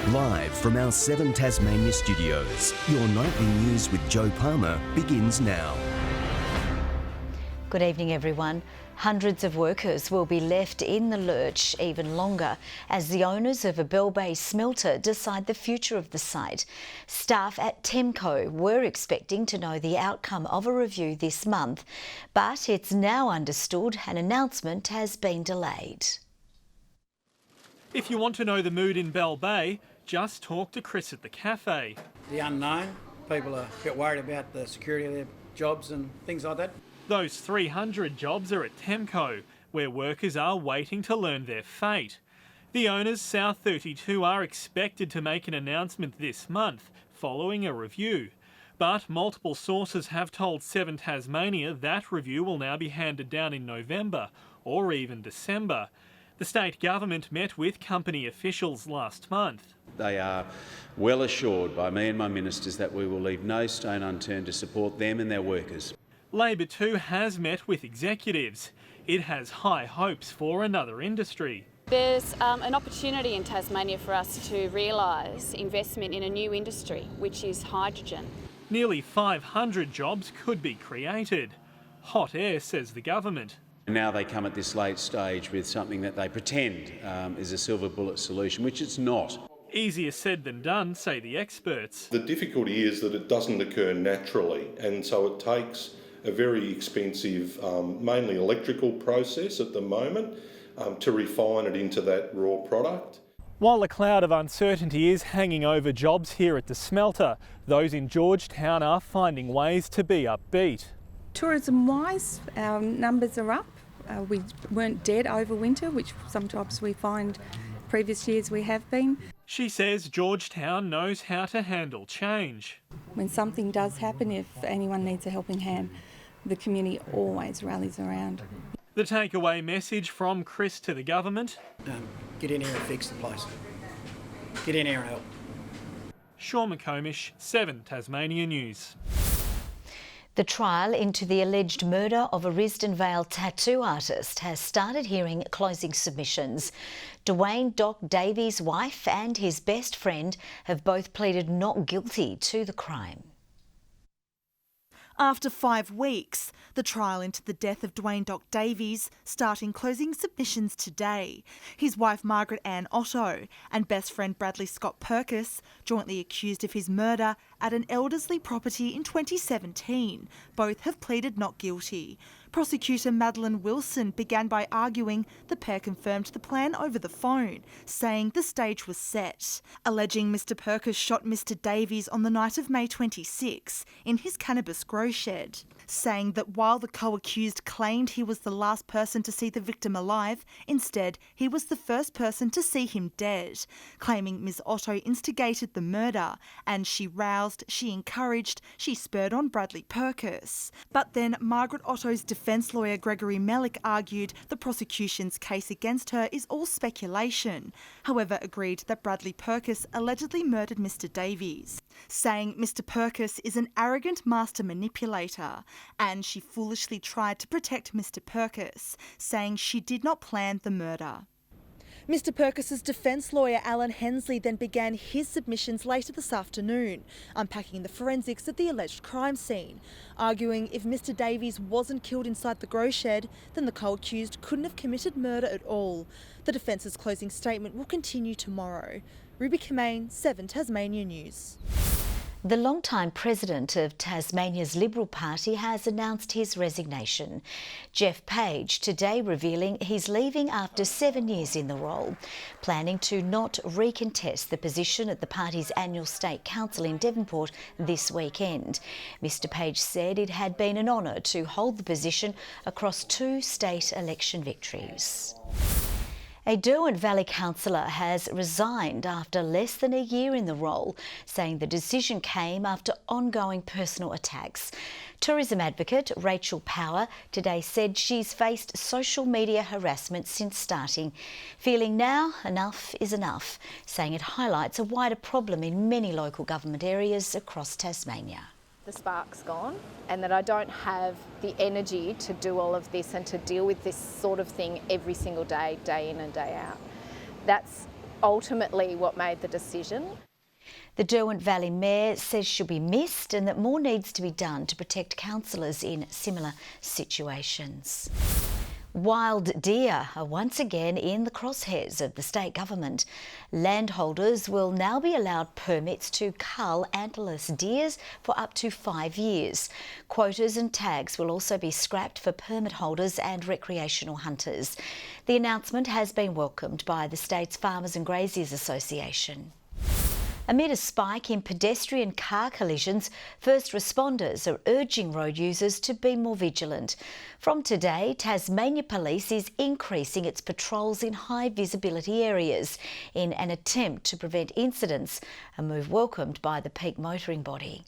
Live from our 7 Tasmania studios, your nightly news with Joe Palmer begins now. Good evening, everyone. Hundreds of workers will be left in the lurch even longer as the owners of a Bell Bay smelter decide the future of the site. Staff at Temko were expecting to know the outcome of a review this month, but it's now understood an announcement has been delayed. If you want to know the mood in Bell Bay, just talk to Chris at the cafe. The unknown. People are a bit worried about the security of their jobs and things like that. Those 300 jobs are at Temko, where workers are waiting to learn their fate. The owners, South 32, are expected to make an announcement this month, following a review. But multiple sources have told 7 Tasmania that review will now be handed down in November, or even December. The state government met with company officials last month. They are well assured by me and my ministers that we will leave no stone unturned to support them and their workers. Labor too has met with executives. It has high hopes for another industry. There's an opportunity in Tasmania for us to realise investment in a new industry, which is hydrogen. Nearly 500 jobs could be created. Hot air, says the government. Now they come at this late stage with something that they pretend is a silver bullet solution, which it's not. Easier said than done, say the experts. The difficulty is that it doesn't occur naturally, and so it takes a very expensive, mainly electrical process at the moment to refine it into that raw product. While a cloud of uncertainty is hanging over jobs here at the smelter, those in Georgetown are finding ways to be upbeat. Tourism-wise, our numbers are up. We weren't dead over winter, which sometimes we find previous years we have been. She says Georgetown knows how to handle change. When something does happen, if anyone needs a helping hand, the community always rallies around. The takeaway message from Chris to the government. Get in here and fix the place. Get in here and help. Sean McComish, 7 Tasmania News. The trial into the alleged murder of a Risdon Vail tattoo artist has started hearing closing submissions. Dwayne Doc Davies' wife and his best friend have both pleaded not guilty to the crime. After 5 weeks, the trial into the death of Dwayne Doc Davies starting closing submissions today. His wife Margaret Ann Otto and best friend Bradley Scott Purkis, jointly accused of his murder at an Elderslie property in 2017, both have pleaded not guilty. Prosecutor Madeline Wilson began by arguing the pair confirmed the plan over the phone, saying the stage was set, alleging Mr Purkis shot Mr Davies on the night of May 26 in his cannabis grow shed, saying that while the co-accused claimed he was the last person to see the victim alive, instead he was the first person to see him dead, claiming Ms Otto instigated the murder and she roused, she encouraged, she spurred on Bradley Purkis. But then Margaret Otto's defence lawyer Gregory Mellick argued the prosecution's case against her is all speculation, however agreed that Bradley Purkis allegedly murdered Mr Davies, saying Mr Purkis is an arrogant master manipulator and she foolishly tried to protect Mr Purkis, saying she did not plan the murder. Mr Purkis's defence lawyer Alan Hensley then began his submissions later this afternoon, unpacking the forensics of the alleged crime scene, arguing if Mr Davies wasn't killed inside the grow shed, then the co-accused couldn't have committed murder at all. The defence's closing statement will continue tomorrow. Ruby Kemain, 7 Tasmania News. The long-time president of Tasmania's Liberal Party has announced his resignation. Jeff Page today revealing he's leaving after 7 years in the role, planning to not recontest the position at the party's annual state council in Devonport this weekend. Mr Page said it had been an honour to hold the position across 2 state election victories. A Derwent Valley councillor has resigned after less than a year in the role, saying the decision came after ongoing personal attacks. Tourism advocate Rachel Power today said she's faced social media harassment since starting, feeling now enough is enough, saying it highlights a wider problem in many local government areas across Tasmania. The spark's gone and that I don't have the energy to do all of this and to deal with this sort of thing every single day, day in and day out. That's ultimately what made the decision. The Derwent Valley Mayor says she'll be missed and that more needs to be done to protect councillors in similar situations. Wild deer are once again in the crosshairs of the state government. Landholders will now be allowed permits to cull antlerless deers for up to 5 years. Quotas and tags will also be scrapped for permit holders and recreational hunters. The announcement has been welcomed by the state's Farmers and Graziers Association. Amid a spike in pedestrian car collisions, first responders are urging road users to be more vigilant. From today, Tasmania Police is increasing its patrols in high visibility areas in an attempt to prevent incidents, a move welcomed by the peak motoring body.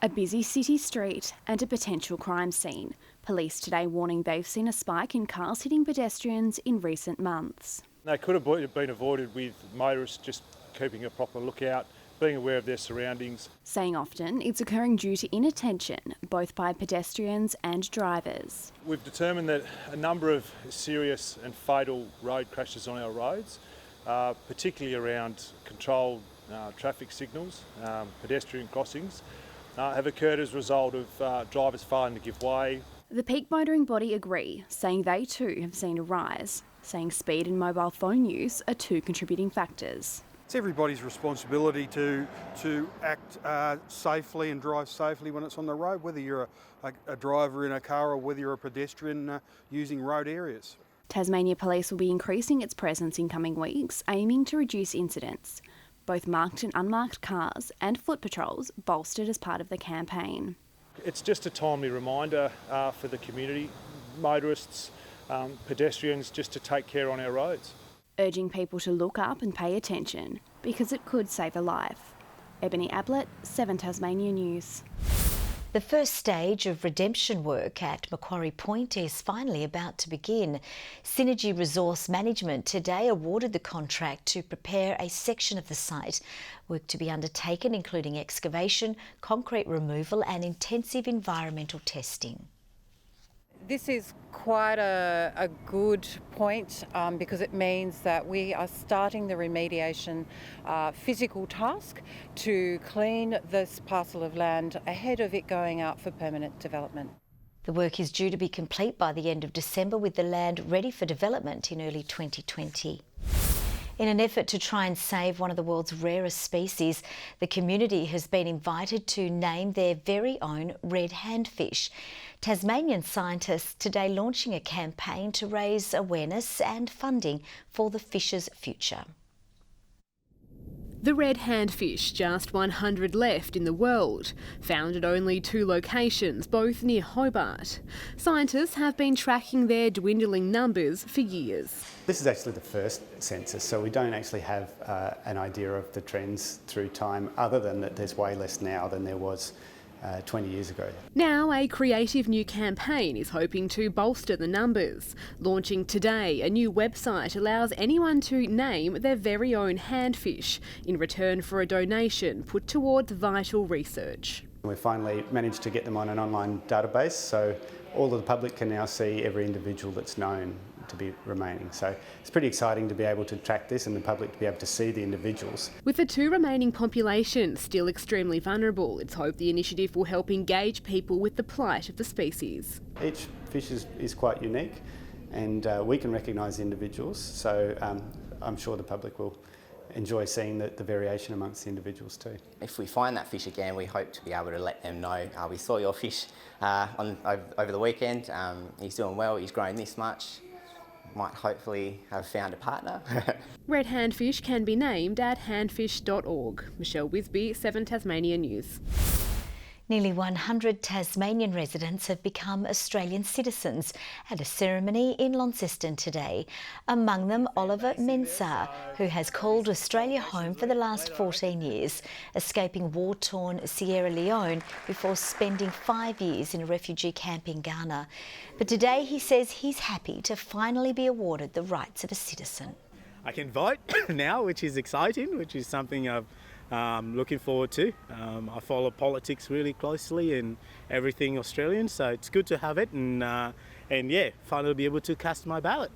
A busy city street and a potential crime scene. Police today warning they've seen a spike in cars hitting pedestrians in recent months. They could have been avoided with motorists just keeping a proper lookout, being aware of their surroundings. Saying often it's occurring due to inattention, both by pedestrians and drivers. We've determined that a number of serious and fatal road crashes on our roads, particularly around controlled traffic signals, pedestrian crossings, have occurred as a result of drivers failing to give way. The peak motoring body agree, saying they too have seen a rise, saying speed and mobile phone use are two contributing factors. It's everybody's responsibility to act safely and drive safely when it's on the road, whether you're a driver in a car or whether you're a pedestrian using road areas. Tasmania Police will be increasing its presence in coming weeks, aiming to reduce incidents. Both marked and unmarked cars and foot patrols bolstered as part of the campaign. It's just a timely reminder for the community, motorists, pedestrians, just to take care on our roads. Urging people to look up and pay attention because it could save a life. Ebony Ablett, 7 Tasmania News. The first stage of redemption work at Macquarie Point is finally about to begin. Synergy Resource Management today awarded the contract to prepare a section of the site. Work to be undertaken including excavation, concrete removal and intensive environmental testing. This is quite a good point because it means that we are starting the remediation physical task to clean this parcel of land ahead of it going out for permanent development. The work is due to be complete by the end of December with the land ready for development in early 2020. In an effort to try and save one of the world's rarest species, the community has been invited to name their very own red handfish. Tasmanian scientists today launching a campaign to raise awareness and funding for the fish's future. The red handfish, just 100 left in the world, found at only 2 locations, both near Hobart. Scientists have been tracking their dwindling numbers for years. This is actually the first census, so we don't actually have an idea of the trends through time, other than that there's way less now than there was 20 years ago. Now a creative new campaign is hoping to bolster the numbers. Launching today, a new website allows anyone to name their very own handfish in return for a donation put towards vital research. We've finally managed to get them on an online database, so all of the public can now see every individual that's known to be remaining. So it's pretty exciting to be able to track this and the public to be able to see the individuals. With the 2 remaining populations still extremely vulnerable, it's hoped the initiative will help engage people with the plight of the species. Each fish is quite unique and we can recognise the individuals, so I'm sure the public will enjoy seeing the variation amongst the individuals too. If we find that fish again, we hope to be able to let them know, we saw your fish over the weekend, he's doing well, he's grown this much. Might hopefully have found a partner. Red handfish can be named at handfish.org. Michelle Wisby, 7 Tasmania News. Nearly 100 Tasmanian residents have become Australian citizens at a ceremony in Launceston today. Among them, Oliver Mensah, who has called Australia home for the last 14 years, escaping war-torn Sierra Leone before spending 5 years in a refugee camp in Ghana. But today he says he's happy to finally be awarded the rights of a citizen. I can vote now, which is exciting, which is something I'm looking forward to. I follow politics really closely and everything Australian, so it's good to have it and yeah, finally be able to cast my ballot.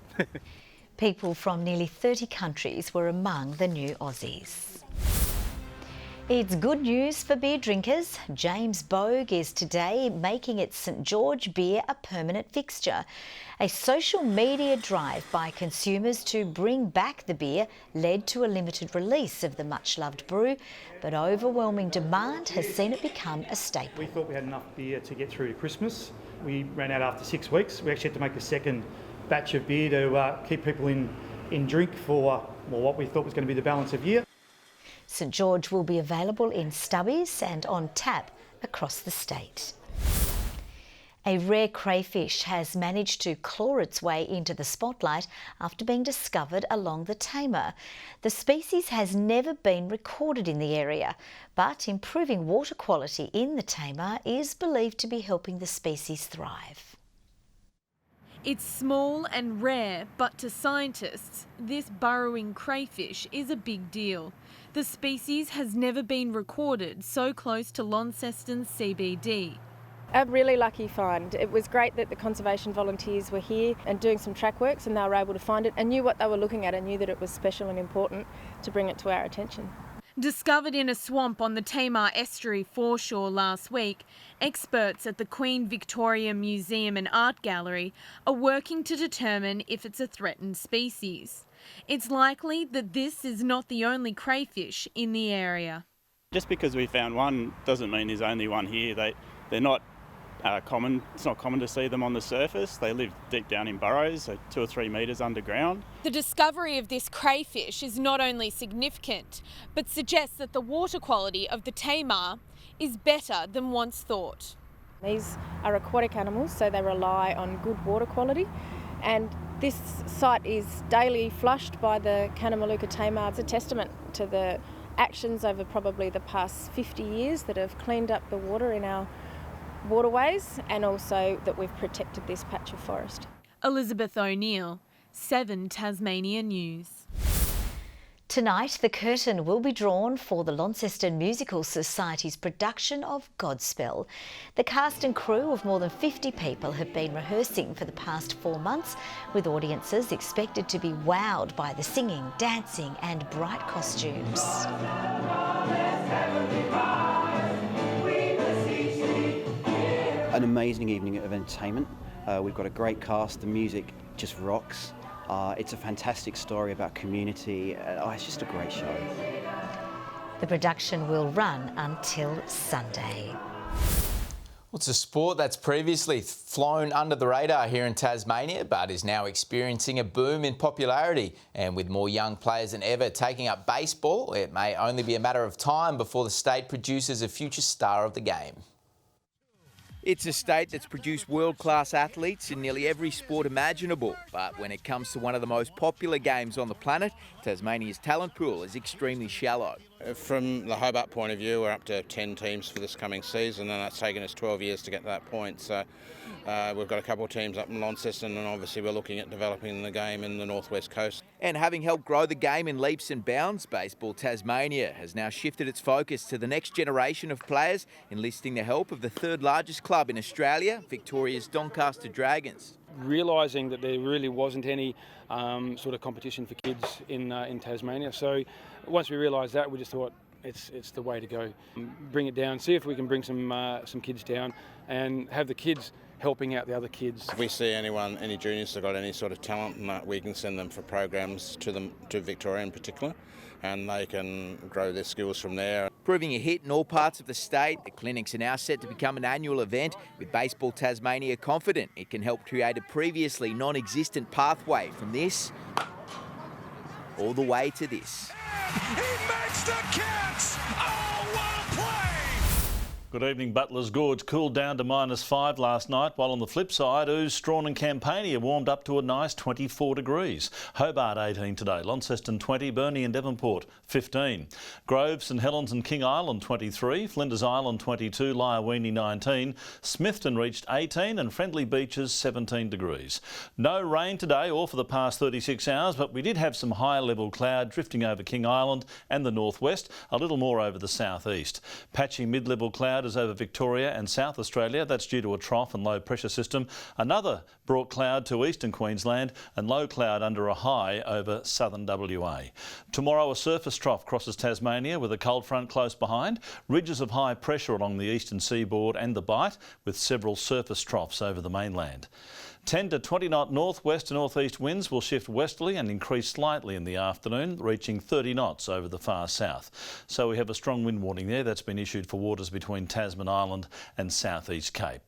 People from nearly 30 countries were among the new Aussies. It's good news for beer drinkers. James Bogue is today making its St George beer a permanent fixture. A social media drive by consumers to bring back the beer led to a limited release of the much-loved brew, but overwhelming demand has seen it become a staple. We thought we had enough beer to get through to Christmas. We ran out after 6 weeks. We actually had to make a second batch of beer to keep people in drink for what we thought was going to be the balance of year. St George will be available in stubbies and on tap across the state. A rare crayfish has managed to claw its way into the spotlight after being discovered along the Tamar. The species has never been recorded in the area, but improving water quality in the Tamar is believed to be helping the species thrive. It's small and rare, but to scientists, this burrowing crayfish is a big deal. The species has never been recorded so close to Launceston's CBD. A really lucky find. It was great that the conservation volunteers were here and doing some track works, and they were able to find it and knew what they were looking at and knew that it was special and important to bring it to our attention. Discovered in a swamp on the Tamar Estuary foreshore last week, experts at the Queen Victoria Museum and Art Gallery are working to determine if it's a threatened species. It's likely that this is not the only crayfish in the area. Just because we found one doesn't mean there's only one here. They're not common. It's not common to see them on the surface. They live deep down in burrows, so 2 or 3 metres underground. The discovery of this crayfish is not only significant, but suggests that the water quality of the Tamar is better than once thought. These are aquatic animals, so they rely on good water quality, and this site is daily flushed by the Kanamaluka Tamar. It's a testament to the actions over probably the past 50 years that have cleaned up the water in our waterways, and also that we've protected this patch of forest. Elizabeth O'Neill, 7 Tasmania News. Tonight, the curtain will be drawn for the Launceston Musical Society's production of Godspell. The cast and crew of more than 50 people have been rehearsing for the past 4 months, with audiences expected to be wowed by the singing, dancing and bright costumes. An amazing evening of entertainment. We've got a great cast, the music just rocks. It's a fantastic story about community. It's just a great show. The production will run until Sunday. Well, it's a sport that's previously flown under the radar here in Tasmania, but is now experiencing a boom in popularity. And with more young players than ever taking up baseball, it may only be a matter of time before the state produces a future star of the game. It's a state that's produced world-class athletes in nearly every sport imaginable. But when it comes to one of the most popular games on the planet, Tasmania's talent pool is extremely shallow. From the Hobart point of view, we're up to 10 teams for this coming season, and that's taken us 12 years to get to that point. So we've got a couple of teams up in Launceston, and obviously we're looking at developing the game in the northwest coast. And having helped grow the game in leaps and bounds, Baseball Tasmania has now shifted its focus to the next generation of players, enlisting the help of the third largest club in Australia, Victoria's Doncaster Dragons. Realising that there really wasn't any sort of competition for kids in Tasmania. So once we realised that, we just thought it's the way to go. Bring it down, see if we can bring some kids down and have the kids helping out the other kids. If we see any juniors that got any sort of talent, we can send them for programs to Victoria in particular, and they can grow their skills from there. Proving a hit in all parts of the state, the clinics are now set to become an annual event, with Baseball Tasmania confident it can help create a previously non-existent pathway from this all the way to this. He makes the catch! Oh, what a play! Good evening. Butler's Gorge cooled down to -5 last night, while on the flip side, Ouse, Strawn and Campania warmed up to a nice 24 degrees. Hobart 18 today, Launceston 20, Burnie and Devonport 15. Grove, St Helens and King Island 23, Flinders Island 22, Lyawini 19, Smithton reached 18 and Friendly Beaches 17 degrees. No rain today or for the past 36 hours, but we did have some higher level cloud drifting over King Island and the northwest, a little more over the southeast. Patchy mid-level cloud cloud is over Victoria and South Australia. That's due to a trough and low pressure system. Another brought cloud to eastern Queensland and low cloud under a high over southern WA. Tomorrow a surface trough crosses Tasmania with a cold front close behind. Ridges of high pressure along the eastern seaboard and the Bight with several surface troughs over the mainland. 10 to 20 knot northwest to northeast winds will shift westerly and increase slightly in the afternoon, reaching 30 knots over the far south. So we have a strong wind warning there that's been issued for waters between Tasman Island and southeast Cape.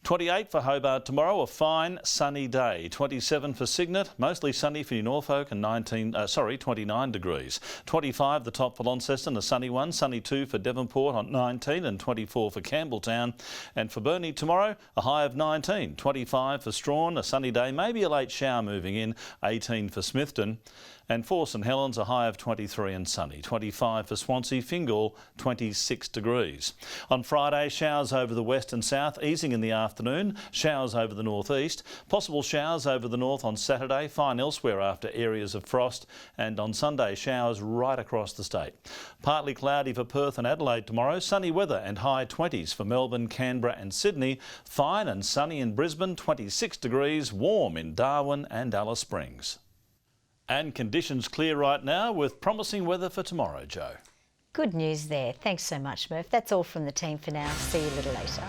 28 for Hobart tomorrow, a fine sunny day. 27 for Cygnet, mostly sunny for New Norfolk and 29 degrees. 25 the top for Launceston, a sunny one. Sunny 2 for Devonport on 19 and 24 for Campbelltown. And for Burnie tomorrow, a high of 19. 25 for Strawn, a sunny day, maybe a late shower moving in. 18 for Smithton. And for St Helens, a high of 23 and sunny. 25 for Swansea, Fingal, 26 degrees. On Friday, showers over the west and south, easing in the afternoon. Showers over the northeast. Possible showers over the north on Saturday, fine elsewhere after areas of frost. And on Sunday, showers right across the state. Partly cloudy for Perth and Adelaide tomorrow. Sunny weather and high 20s for Melbourne, Canberra and Sydney. Fine and sunny in Brisbane, 26 degrees. Warm in Darwin and Alice Springs. And conditions clear right now with promising weather for tomorrow, Joe. Good news there. Thanks so much, Murph. That's all from the team for now. See you a little later.